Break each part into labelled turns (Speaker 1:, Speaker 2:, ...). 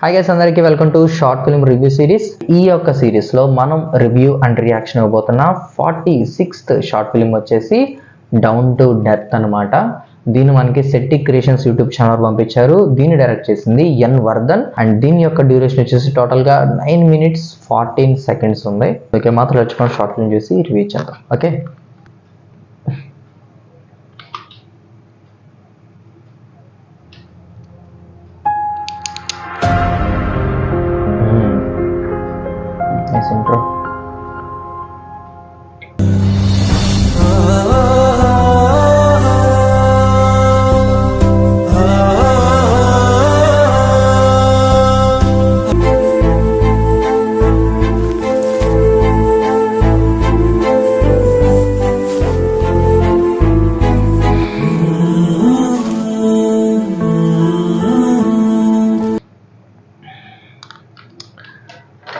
Speaker 1: Hi guys, అందరికీ welcome to short film review series. ఈ యొక్క సిరీస్లో మనం రివ్యూ అండ్ రియాక్షన్ ఇవ్వబోతున్న 46th షార్ట్ ఫిల్మ్ వచ్చేసి డౌన్ టు డెత్ అనమాట. దీన్ని మనకి సెట్టి క్రియేషన్స్ యూట్యూబ్ ఛానల్ పంపించారు. దీన్ని డైరెక్ట్ చేసింది ఎన్ వర్ధన్ అండ్ దీని యొక్క డ్యూరేషన్ వచ్చేసి టోటల్గా 9 minutes 14 seconds ఉంది. ఓకే, మాత్రం వచ్చుకొని షార్ట్ ఫిల్మ్ చూసి రివ్యూ చేద్దాం. Okay, intro.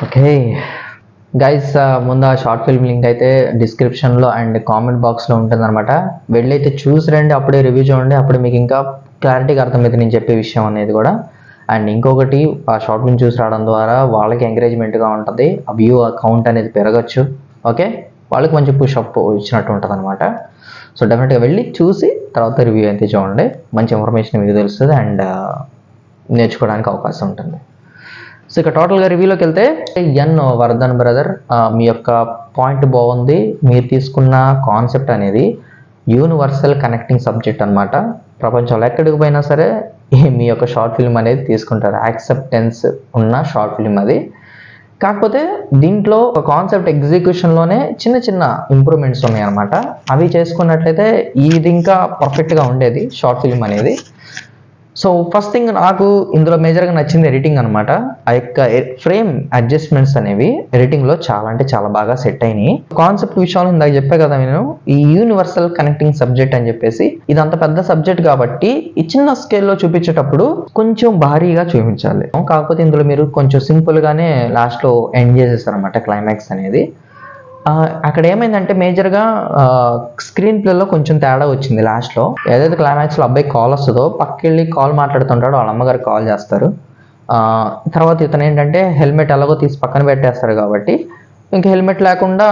Speaker 1: Okay గైస్, ముందు ఆ షార్ట్ ఫిల్మ్ లింక్ అయితే డిస్క్రిప్షన్లో అండ్ కామెంట్ బాక్స్లో ఉంటుంది అనమాట. వెళ్ళైతే చూసి రండి, అప్పుడే రివ్యూ చూడండి, అప్పుడే మీకు ఇంకా క్లారిటీగా అర్థమైతే నేను చెప్పే విషయం అనేది కూడా. అండ్ ఇంకొకటి, ఆ షార్ట్ ఫిల్మ్ చూసి రావడం ద్వారా వాళ్ళకి ఎంకరేజ్మెంట్గా ఉంటుంది, ఆ వ్యూ అకౌంట్ అనేది పెరగచ్చు. ఓకే, వాళ్ళకి మంచి పుష్ అప్ ఇచ్చినట్టు ఉంటుంది అనమాట. సో డెఫినెట్గా వెళ్ళి చూసి తర్వాత రివ్యూ అయితే చూడండి, మంచి ఇన్ఫర్మేషన్ మీకు తెలుస్తుంది అండ్ నేర్చుకోవడానికి అవకాశం ఉంటుంది. సో ఇక టోటల్గా రివ్యూలోకి వెళ్తే, ఎన్ వర్ధన్ బ్రదర్, మీ యొక్క పాయింట్ బాగుంది. మీరు తీసుకున్న కాన్సెప్ట్ అనేది యూనివర్సల్ కనెక్టింగ్ సబ్జెక్ట్ అనమాట. ప్రపంచంలో ఎక్కడికి పోయినా సరే మీ యొక్క షార్ట్ ఫిల్మ్ అనేది తీసుకుంటారు. యాక్సెప్టెన్స్ ఉన్న షార్ట్ ఫిల్మ్ అది. కాకపోతే దీంట్లో కాన్సెప్ట్ ఎగ్జిక్యూషన్లోనే చిన్న చిన్న ఇంప్రూవ్మెంట్స్ ఉన్నాయి అనమాట. అవి చేసుకున్నట్లయితే ఇది ఇంకా పర్ఫెక్ట్గా ఉండేది షార్ట్ ఫిల్మ్ అనేది. సో ఫస్ట్ థింగ్, నాకు ఇందులో మేజర్గా నచ్చింది ఎడిటింగ్ అనమాట. ఆ యొక్క ఫ్రేమ్ అడ్జస్ట్మెంట్స్ అనేవి ఎడిటింగ్లో చాలా అంటే చాలా బాగా సెట్ అయినాయి. కాన్సెప్ట్ విషయాలు ఇందాక చెప్పే కదా నేను, ఈ యూనివర్సల్ కనెక్టింగ్ సబ్జెక్ట్ అని చెప్పేసి, ఇది అంత పెద్ద సబ్జెక్ట్ కాబట్టి ఈ చిన్న స్కేల్లో చూపించేటప్పుడు కొంచెం భారీగా చూపించాలి. కాకపోతే ఇందులో మీరు కొంచెం సింపుల్గానే లాస్ట్లో ఎండ్ చేసేస్తారు అనమాట క్లైమాక్స్ అనేది. అక్కడ ఏమైందంటే మేజర్గా స్క్రీన్ ప్లేలో కొంచెం తేడా వచ్చింది లాస్ట్లో. ఏదైతే క్లైమాక్స్లో అబ్బాయి కాల్ వస్తుందో పక్కకెళ్ళి కాల్ మాట్లాడుతుంటాడో, వాళ్ళ అమ్మగారు కాల్ చేస్తారు. తర్వాత ఇతను ఏంటంటే హెల్మెట్ ఎలాగో తీసి పక్కన పెట్టేస్తారు కాబట్టి ఇంకా హెల్మెట్ లేకుండా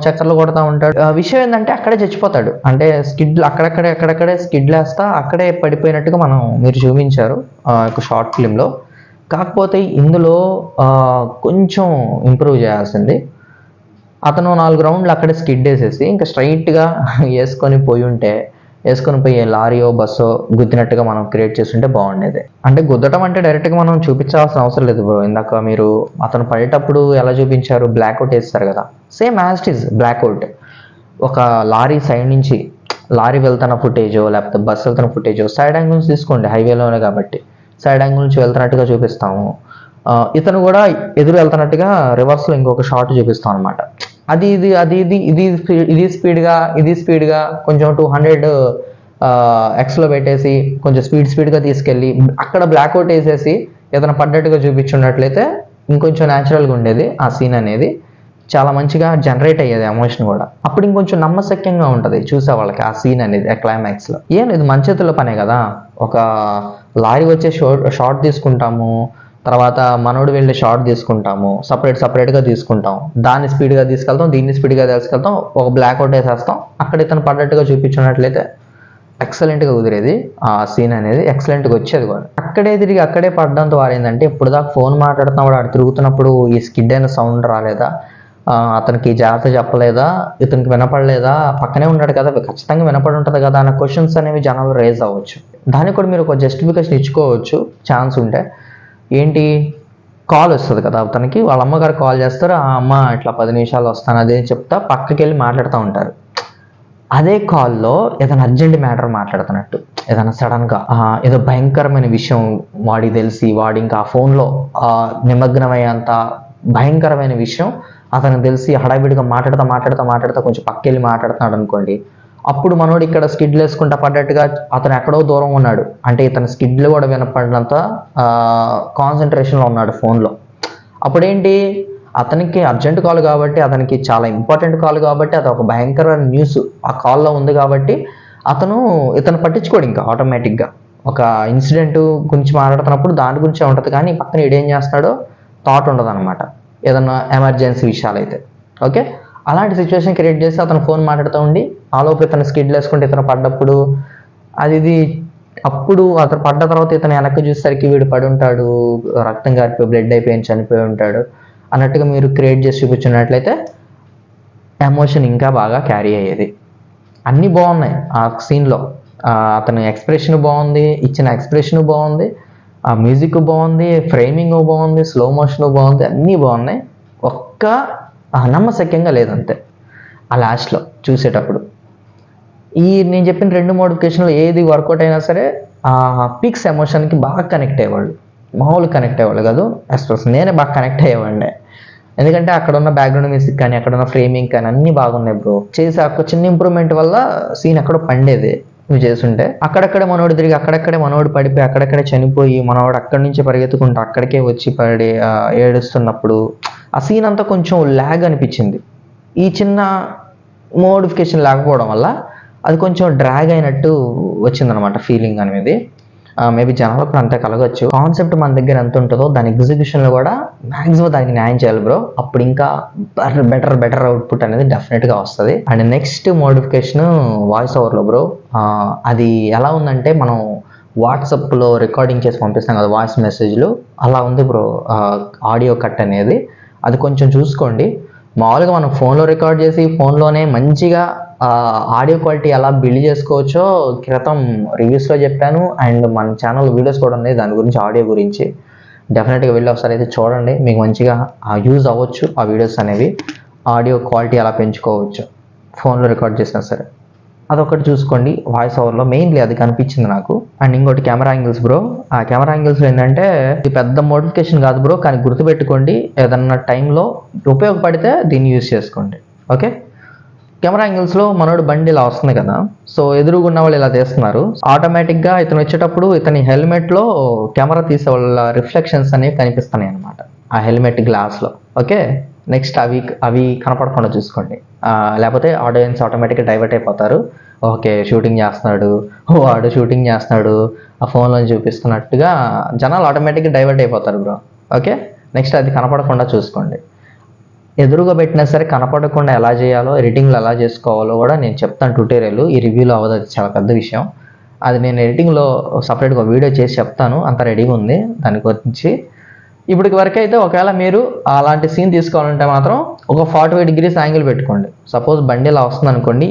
Speaker 1: చక్కర్లు కొడతా ఉంటాడు. విషయం ఏంటంటే అక్కడే చచ్చిపోతాడు. అంటే స్కిడ్లు అక్కడక్కడే స్కిడ్లు వేస్తా అక్కడే పడిపోయినట్టుగా మీరు చూపించారు ఒక షార్ట్ ఫిల్మ్లో. కాకపోతే ఇందులో కొంచెం ఇంప్రూవ్ చేయాల్సింది. అతను 4 రౌండ్లు అక్కడే స్కిడ్ వేసేసి ఇంకా స్ట్రైట్గా వేసుకొని పోయి లారీయో బస్సో గుద్దినట్టుగా మనం క్రియేట్ చేస్తుంటే బాగుండేది. అంటే గుద్దటం అంటే డైరెక్ట్గా మనం చూపించాల్సిన అవసరం లేదు బ్రో. ఇందాక మీరు అతను పడేటప్పుడు ఎలా చూపించారు, బ్లాక్అవుట్ వేస్తారు కదా, same as it is blackout. ఒక లారీ సైడ్ నుంచి లారీ వెళ్తున్న ఫుటేజో లేకపోతే బస్సు వెళ్తున్న ఫుటేజో సైడ్ యాంగిల్స్ తీసుకోండి, హైవేలోనే కాబట్టి సైడ్ యాంగిల్ నుంచి వెళ్తున్నట్టుగా చూపిస్తాము. ఇతను కూడా ఎదురు వెళ్తున్నట్టుగా రివర్స్లో ఇంకొక షాట్ చూపిస్తాం అనమాట. ఇది స్పీడ్గా కొంచెం 200 ఎక్స్లో పెట్టేసి కొంచెం స్పీడ్గా తీసుకెళ్ళి అక్కడ బ్లాక్అవుట్ వేసేసి ఇతను పడ్డట్టుగా చూపించున్నట్లయితే ఇంకొంచెం న్యాచురల్గా ఉండేది ఆ సీన్ అనేది. చాలా మంచిగా జనరేట్ అయ్యేది ఎమోషన్ కూడా. అప్పుడు ఇంకొంచెం నమ్మశక్యంగా ఉంటుంది చూసే వాళ్ళకి ఆ సీన్ అనేది. ఆ క్లైమాక్స్లో ఏం లేదు, మన చేతుల్లో పనే కదా. ఒక లారీ వచ్చే షార్ట్ తీసుకుంటాము, తర్వాత మనోడు వెళ్ళే షార్ట్ తీసుకుంటాము, సపరేట్గా తీసుకుంటాం, దాన్ని స్పీడ్గా తీసుకెళ్తాం, దీన్ని స్పీడ్గా తీసుకెళ్తాం, ఒక బ్లాక్అవుట్ వేసేస్తాం, అక్కడ ఇతను పడ్డట్టుగా చూపించున్నట్లయితే ఎక్సలెంట్గా కుదిరేది ఆ సీన్ అనేది, ఎక్సలెంట్గా వచ్చేది కూడా. అక్కడే పడడం ద్వారా ఏంటంటే ఇప్పుడు దాకా ఫోన్ మాట్లాడుతున్నప్పుడు అక్కడ తిరుగుతున్నప్పుడు ఈ స్కిడ్ అయిన సౌండ్ రాలేదా, అతనికి జాగ్రత్త చెప్పలేదా, ఇతనికి వినపడలేదా, పక్కనే ఉన్నాడు కదా ఖచ్చితంగా వినపడి ఉంటుంది కదా అన్న క్వశ్చన్స్ అనేవి జనాలు రేజ్ అవ్వచ్చు. దానికి కూడా మీరు ఒక జస్టిఫికేషన్ ఇచ్చుకోవచ్చు ఛాన్స్ ఉంటే. ఏంటి, కాల్ వస్తుంది కదా అతనికి, వాళ్ళ అమ్మగారు కాల్ చేస్తారు, ఆ అమ్మ ఇట్లా 10 నిమిషాలు వస్తాను అదే చెప్తా పక్కకి వెళ్ళి మాట్లాడుతూ ఉంటారు. అదే కాల్లో ఏదైనా అర్జెంట్ మ్యాటర్ మాట్లాడుతున్నట్టు, ఏదైనా సడన్గా ఏదో భయంకరమైన విషయం వాడికి తెలిసి వాడి ఇంకా ఆ ఫోన్లో నిమగ్నమయ్యేంత భయంకరమైన విషయం అతనికి తెలిసి హడావిడిగా మాట్లాడుతూ కొంచెం పక్కకెళ్ళి మాట్లాడుతున్నాడు అనుకోండి. అప్పుడు మనోడు ఇక్కడ స్కిడ్లు వేసుకుంటా పడ్డట్టుగా అతను ఎక్కడో దూరం ఉన్నాడు అంటే ఇతను స్కిడ్లు కూడా వినపడినంత కాన్సన్ట్రేషన్లో ఉన్నాడు ఫోన్లో. అప్పుడేంటి, అతనికి అర్జెంట్ కాల్ కాబట్టి, అతనికి చాలా ఇంపార్టెంట్ కాల్ కాబట్టి, అది ఒక భయంకరమైన న్యూస్ ఆ కాల్లో ఉంది కాబట్టి ఇతను పట్టించుకోడు ఇంకా ఆటోమేటిక్గా. ఒక ఇన్సిడెంట్ గురించి మాట్లాడుతున్నప్పుడు దాని గురించే ఉంటుంది, కానీ పక్కన ఈడేం చేస్తున్నాడో థాట్ ఉండదు అనమాట, ఏదన్నా ఎమర్జెన్సీ విషయాలు అయితే. ఓకే, అలాంటి సిచ్యువేషన్ క్రియేట్ చేసి అతను ఫోన్ మాట్లాడుతూ ఉండి ఆలోపు ఇతను స్కిడ్ వేసుకుంటే ఇతను పడ్డప్పుడు ఇది అప్పుడు అతను పడ్డ తర్వాత ఇతను వెనక్కి చూసేసరికి వీడు పడి ఉంటాడు, రక్తం గారిపోయి బ్లడ్ అయిపోయి చనిపోయి ఉంటాడు అన్నట్టుగా మీరు క్రియేట్ చేసి చూపించినట్లయితే ఎమోషన్ ఇంకా బాగా క్యారీ అయ్యేది. అన్నీ బాగున్నాయి ఆ సీన్లో, అతని ఎక్స్ప్రెషన్ బాగుంది, ఇచ్చిన ఎక్స్ప్రెషన్ బాగుంది, ఆ మ్యూజిక్ బాగుంది, ఫ్రేమింగ్ బాగుంది, స్లో మోషన్ బాగుంది, అన్నీ బాగున్నాయి. ఒక్క నమ్మశక్యంగా లేదంతే ఆ లాస్ట్లో చూసేటప్పుడు. నేను చెప్పిన 2 మోడిఫికేషన్లు ఏది వర్కౌట్ అయినా సరే ఆ పిక్స్ ఎమోషన్కి బాగా కనెక్ట్ అయ్యేవాళ్ళు, మామూలు కనెక్ట్ అయ్యేవాళ్ళు కాదు, ఎస్పెషల్ నేనే బాగా కనెక్ట్ అయ్యేవాడిని. ఎందుకంటే అక్కడ ఉన్న బ్యాక్గ్రౌండ్ మ్యూజిక్ కానీ అక్కడ ఉన్న ఫ్రేమింగ్ కానీ అన్నీ బాగున్నాయి బ్రో. చేసి ఒక చిన్న ఇంప్రూవ్మెంట్ వల్ల సీన్ ఎక్కడో పండేది నువ్వు చేస్తుంటే. అక్కడక్కడే మనోడు తిరిగి అక్కడక్కడే మనోడు పడిపోయి అక్కడక్కడే చనిపోయి మనోడు అక్కడి నుంచి పరిగెత్తుకుంటూ అక్కడికే వచ్చి పడి ఏడుస్తున్నప్పుడు ఆ సీన్ అంతా కొంచెం ల్యాగ్ అనిపించింది. ఈ చిన్న మోడిఫికేషన్ లేకపోవడం వల్ల అది కొంచెం డ్రాగ్ అయినట్టు వచ్చిందనమాట ఫీలింగ్ అనేది. మేబీ జనాలకు అంతా కలగచ్చు. కాన్సెప్ట్ మన దగ్గర ఎంత ఉంటుందో దాని ఎగ్జిక్యూషన్లో కూడా మ్యాక్సిమం దానికి న్యాయం చేయాలి బ్రో, అప్పుడు ఇంకా బెటర్ అవుట్పుట్ అనేది డెఫినెట్గా వస్తుంది. అండ్ నెక్స్ట్ మోడిఫికేషన్ వాయిస్ ఓవర్లో బ్రో. అది ఎలా ఉందంటే మనం వాట్సాప్లో రికార్డింగ్ చేసి పంపిస్తాం కదా వాయిస్ మెసేజ్లు, అలా ఉంది బ్రో ఆడియో కట్ అనేది. అది కొంచెం చూసుకోండి. మామూలుగా మనం ఫోన్లో రికార్డ్ చేసి ఫోన్లోనే మంచిగా ఆడియో క్వాలిటీ ఎలా బిల్డ్ చేసుకోవచ్చో క్రితం రివ్యూస్లో చెప్పాను, అండ్ మన ఛానల్ వీడియోస్ కూడా ఉన్నాయి దాని గురించి, ఆడియో గురించి. డెఫినెట్గా వెళ్ళి ఒకసారి అయితే చూడండి, మీకు మంచిగా యూజ్ అవ్వచ్చు ఆ వీడియోస్ అనేవి. ఆడియో క్వాలిటీ ఎలా పెంచుకోవచ్చు ఫోన్లో రికార్డ్ చేసినా సరే అదొకటి చూసుకోండి. వాయిస్ ఓవర్లో మెయిన్లీ అది కనిపించింది నాకు. అండ్ ఇంకోటి కెమెరా యాంగిల్స్ బ్రో. ఆ కెమెరా యాంగిల్స్లో ఏంటంటే ఇది పెద్ద మోడిఫికేషన్ కాదు బ్రో, కానీ గుర్తుపెట్టుకోండి ఏదన్నా టైంలో ఉపయోగపడితే దీన్ని యూజ్ చేసుకోండి. ఓకే, కెమెరా యాంగిల్స్లో మనోడు బండి ఇలా వస్తుంది కదా, సో ఎదురుగున్న వాళ్ళు ఇలా తీస్తున్నారు, ఆటోమేటిక్గా ఇతను వచ్చేటప్పుడు ఇతని హెల్మెట్లో కెమెరా తీసే వాళ్ళ రిఫ్లెక్షన్స్ అనేవి కనిపిస్తున్నాయి అనమాట ఆ హెల్మెట్ గ్లాస్లో. ఓకే, నెక్స్ట్ అవి కనపడకుండా చూసుకోండి, లేకపోతే ఆడియన్స్ ఆటోమేటిక్గా డైవర్ట్ అయిపోతారు. ఓకే షూటింగ్ చేస్తున్నాడు, వాడు షూటింగ్ చేస్తున్నాడు ఆ ఫోన్లో చూపిస్తున్నట్టుగా జనాలు ఆటోమేటిక్గా డైవర్ట్ అయిపోతారు బ్రో. ఓకే, నెక్స్ట్ అది కనపడకుండా చూసుకోండి. ఎదురుగా పెట్టినా సరే కనపడకుండా ఎలా చేయాలో, ఎడిటింగ్లో ఎలా చేసుకోవాలో కూడా నేను చెప్తాను ట్యూటోరియల్. ఈ రివ్యూలో అవ్వదు, అది చాలా పెద్ద విషయం. అది నేను ఎడిటింగ్లో సపరేట్గా వీడియో చేసి చెప్తాను, అంత రెడీగా ఉంది దాని గురించి. ఇప్పటికి వరకు అయితే ఒకవేళ మీరు అలాంటి సీన్ తీసుకోవాలంటే మాత్రం ఒక 45 degrees యాంగిల్ పెట్టుకోండి. సపోజ్ బండి ఇలా వస్తుంది అనుకోండి,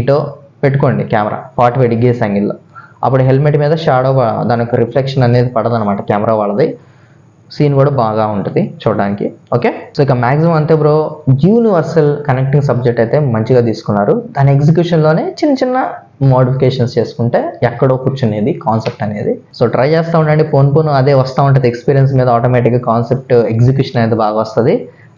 Speaker 1: ఇటో పెట్టుకోండి కెమెరా 45 degrees యాంగిల్లో. అప్పుడు హెల్మెట్ మీద షాడో దానికి రిఫ్లెక్షన్ అనేది పడదనమాట కెమెరా వాళ్ళది. సీన్ కూడా బాగా ఉంటుంది చూడడానికి. ఓకే, సో ఇక మ్యాక్సిమం అంతే బ్రో. యూనివర్సల్ కనెక్టింగ్ సబ్జెక్ట్ అయితే మంచిగా తీసుకున్నారు. దాని ఎగ్జిక్యూషన్లోనే చిన్న మోడిఫికేషన్స్ చేసుకుంటే ఎక్కడో కూర్చునేది కాన్సెప్ట్ అనేది. సో ట్రై చేస్తూ ఉండండి, పోను అదే వస్తూ ఉంటుంది ఎక్స్పీరియన్స్ మీద ఆటోమేటిక్గా కాన్సెప్ట్ ఎగ్జిక్యూషన్ అనేది బాగా వస్తుంది.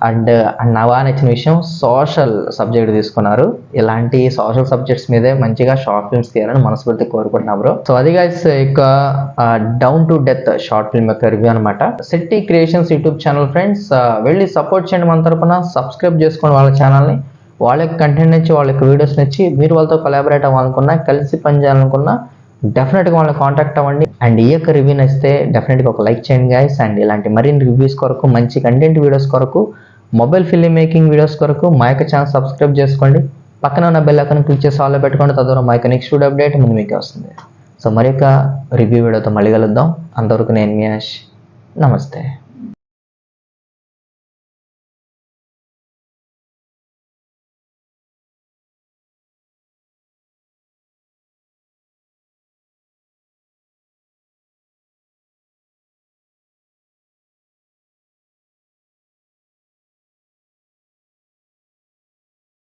Speaker 1: అండ్ బాగా నచ్చిన విషయం సోషల్ సబ్జెక్ట్ తీసుకున్నారు. ఇలాంటి సోషల్ సబ్జెక్ట్స్ మీదే మంచిగా షార్ట్ ఫిల్మ్స్ తీయాలని మనస్ఫూర్తి కోరుకుంటున్నా బ్రో. సో అది గైస్ ఇక down to death short film యొక్క రివ్యూ అనమాట. సెట్టి క్రియేషన్స్ యూట్యూబ్ ఛానల్ ఫ్రెండ్స్, వెళ్ళి సపోర్ట్ చేయండి మన తరపున, సబ్స్క్రైబ్ చేసుకోండి వాళ్ళ ఛానల్ని. వాళ్ళ యొక్క కంటెంట్ నచ్చి వాళ్ళ యొక్క వీడియోస్ నచ్చి మీరు వాళ్ళతో కొలాబరేట్ అవ్వాలనుకున్నా, కలిసి పనిచేయాలనుకున్నా డెఫినెట్గా వాళ్ళని కాంటాక్ట్ అవ్వండి. అండ్ ఈ యొక్క రివ్యూ నచ్చితే డెఫినెట్గా ఒక లైక్ చేయండి గైస్. అండ్ ఇలాంటి మరిన్ని రివ్యూస్ కొరకు, మంచి కంటెంట్ వీడియోస్ కొరకు, మొబైల్ ఫిల్మ్ మేకింగ్ వీడియోస్ కొరకు మా యొక్క ఛానల్ సబ్స్క్రైబ్ చేసుకోండి. పక్కన ఉన్న బెల్ ఐకాన్ క్లిక్ చేసి ఆల్లో పెట్టుకోండి, తద్వారా మా యొక్క నెక్స్ట్ వీడియో అప్డేట్ ముందు మీకే వస్తుంది. సో మరి యొక్క రివ్యూ వీడియోతో మళ్ళీ కలుద్దాం. అంతవరకు నేను మీనాష్, నమస్తే.